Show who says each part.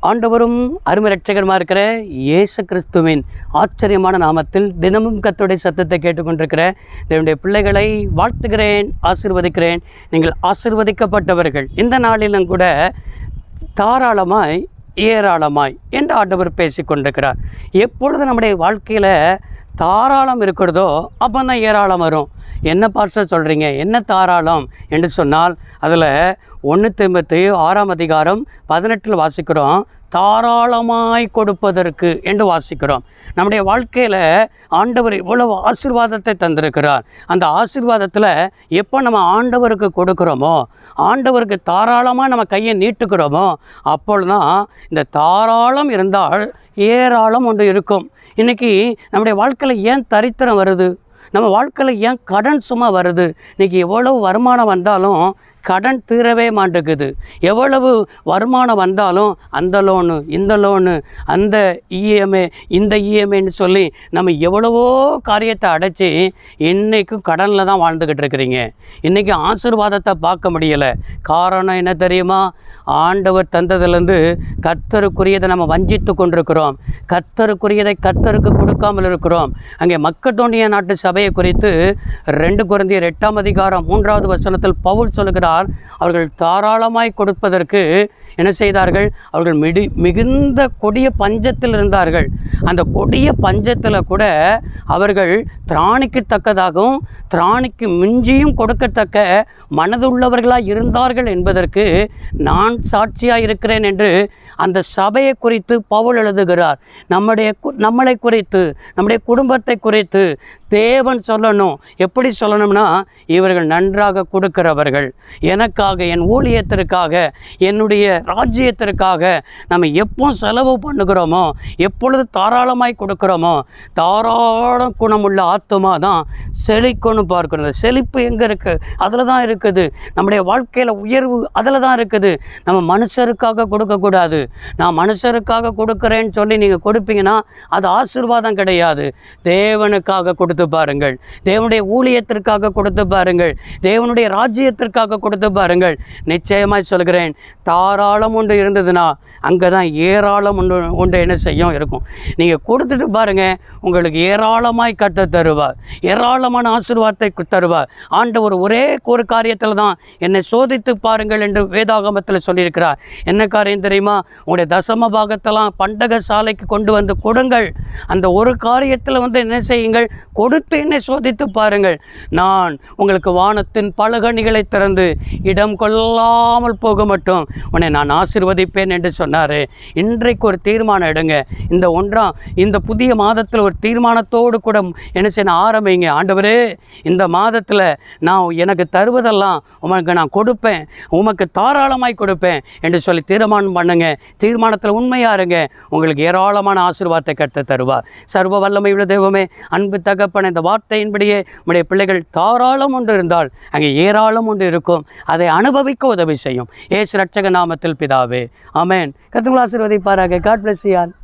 Speaker 1: ஆண்டவரும் அருமை இரட்சகருமாக இருக்கிற இயேசு கிறிஸ்துவின் ஆச்சரியமான நாமத்தில் தினமும் கர்த்தருடைய சத்தத்தை கேட்டுக்கொண்டிருக்கிற என்னுடைய பிள்ளைகளை வாழ்த்துகிறேன், ஆசீர்வதிக்கிறேன். நீங்கள் ஆசீர்வதிக்கப்பட்டவர்கள். இந்த நாளிலும் கூட தாராளமாய் ஏராளமாய் என்று ஆண்டவர் பேசி கொண்டிருக்கிறார். எப்பொழுது நம்முடைய வாழ்க்கையில் தாராளம் இருக்கிறதோ அப்போ தான் ஏராளம் வரும். என்ன பாஸ்டர் சொல்கிறீங்க, என்ன தாராளம் என்று சொன்னால், அதில் 1 தீமோத்தேயு 6:18 வாசிக்கிறோம். தாராளமாய் கொடுப்பதற்கு என்று வாசிக்கிறோம். நம்முடைய வாழ்க்கையில் ஆண்டவர் இவ்வளவு ஆசீர்வாதத்தை தந்திருக்கிறார். அந்த ஆசீர்வாதத்தில் எப்போ நம்ம ஆண்டவருக்கு கொடுக்குறோமோ, ஆண்டவருக்கு தாராளமாக நம்ம கையை நீட்டுக்கிறோமோ, அப்பொழுதுதான் இந்த தாராளம் இருந்தால் ஏராளம் ஒன்று இருக்கும். இன்றைக்கி நம்முடைய வாழ்க்கையில் ஏன் தரித்திரம் வருது, நம்ம வாழ்க்கையில் ஏன் கடன் சும்மா வருது? இன்றைக்கி எவ்வளவு வருமானம் வந்தாலும் கடன் தீரவே மாட்டேங்குது. எவ்வளவு வருமானம் வந்தாலும் அந்த லோனு, இந்த லோனு, அந்த இஎம்ஐ, இந்த இஎம்ஐன்னு சொல்லி நம்ம எவ்வளவோ காரியத்தை அடைச்சி இன்றைக்கும் கடனில் தான் வாழ்ந்துக்கிட்டு இருக்கிறீங்க. இன்றைக்கி ஆசீர்வாதத்தை பார்க்க முடியலை. காரணம் என்ன தெரியுமா? ஆண்டவர் தந்ததுலேருந்து கர்த்தருக்குரியதை நம்ம வஞ்சித்து கொண்டிருக்கிறோம். கர்த்தருக்குரியதை கர்த்தருக்கு கொடுக்காமல் இருக்கிறோம். அங்கே மக்கெதோனியா நாட்டு சபையை குறித்து 2 கொரிந்தியர் 8:3 பவுல் சொல்லுகிறார், அவர்கள் தாராளமாய் கொடுப்பதற்கு என்ன செய்தார்கள்? அவர்கள் மிகுந்த கொடிய பஞ்சத்தில் இருந்தார்கள். அந்த கொடிய பஞ்சத்தில் கூட அவர்கள் திராணிக்கு தக்கதாகவும் திராணிக்கு மிஞ்சியும் கொடுக்கத்தக்க மனதுள்ளவர்களாக இருந்தார்கள் என்பதற்கு நான் சாட்சியாக இருக்கிறேன் என்று அந்த சபையை குறித்து பவுல் எழுதுகிறார். நம்மளை குறித்து, நம்முடைய குடும்பத்தை குறித்து தேவன் சொல்லணும். எப்படி சொல்லணும்னா, இவர்கள் நன்றாக கொடுக்கிறவர்கள், எனக்காக, என் ஊழியத்திற்காக, என்னுடைய ராஜ்யத்திற்காக நம்ம எப்போ செலவு பண்ணுகிறோமோ, எப்பொழுது தாராளமாய் கொடுக்குறோமோ, தாராள குணமுள்ள ஆத்துமா தான் செழிக்கொன்னு பார்க்கிறது. செழிப்பு எங்கே இருக்குது? அதில் தான் இருக்குது. நம்முடைய வாழ்க்கையில் உயர்வு அதில் தான் இருக்குது. நம்ம மனுஷருக்காக கொடுக்கக்கூடாது. நான் மனுஷருக்காக கொடுக்குறேன்னு சொல்லி நீங்கள் கொடுப்பீங்கன்னா அது ஆசீர்வாதம் கிடையாது. தேவனுக்காக கொடுத்து பாருங்கள், தேவனுடைய ஊழியத்திற்காக கொடுத்து பாருங்கள், தேவனுடைய ராஜ்யத்திற்காக கொடுத்து பாருங்கள். நிச்சயமாய் சொல்கிறேன், தாராளம் ஒன்று இருந்ததுன்னா அங்கே தான் ஏராளம் ஒன்று என்ன செய்யும் இருக்கும். நீங்கள் கொடுத்துட்டு பாருங்கள், உங்களுக்கு ஏராளமாய் கர்த்தர் தருவார், ஏராளமான ஆசீர்வாதத்தை தருவார். ஆண்டவர் ஒரே ஒரு காரியத்தில் தான் என்னை சோதித்து பாருங்கள் என்று வேதாகமத்தில் சொல்லியிருக்கிறார். என்ன காரியம் தெரியுமா? உங்களுடைய தசம பாகத்தெல்லாம் பண்டக சாலைக்கு கொண்டு வந்து கொடுங்கள். அந்த ஒரு காரியத்தில் என்ன செய்யுங்கள்? கொடுத்து என்னை சோதித்து பாருங்கள், நான் உங்களுக்கு வானத்தின் பலகணிகளை திறந்து இடம் கொள்ளாமல் போக மட்டும் உன்னை நான் ஆசீர்வதிப்பேன் என்று சொன்னார். இன்றைக்கு ஒரு தீர்மானம் எடுங்க. இந்த புதிய மாதத்தில் ஒரு தீர்மானத்தோடு கூட என்ன செய்ய ஆரம்பிங்க. ஆண்டவரே, இந்த மாதத்தில் நான் எனக்கு தருவதெல்லாம் உமக்கு நான் கொடுப்பேன், உமக்கு தாராளமாய் கொடுப்பேன் என்று சொல்லி தீர்மானம் பண்ணுங்க. தீர்மானத்தில் உண்மையாக இருங்க. உங்களுக்கு ஏராளமான ஆசீர்வாதத்தை கர்த்தர் தருவார். சர்வ வல்லமை உள்ள தெய்வமே, அன்பு தகப்பனே, இந்த வார்த்தையின்படியே உம்முடைய பிள்ளைகள் தாராளம் ஒன்று இருந்தால் அங்கே ஏராளம் ஒன்று இருக்கும். அதை அனுபவிக்க உதவி செய்யும். இயேசு இரட்சக நாமத்தில் பிதாவே, ஆமென். கர்த்தர் ஆசீர்வதிப்பாராக. God bless you all.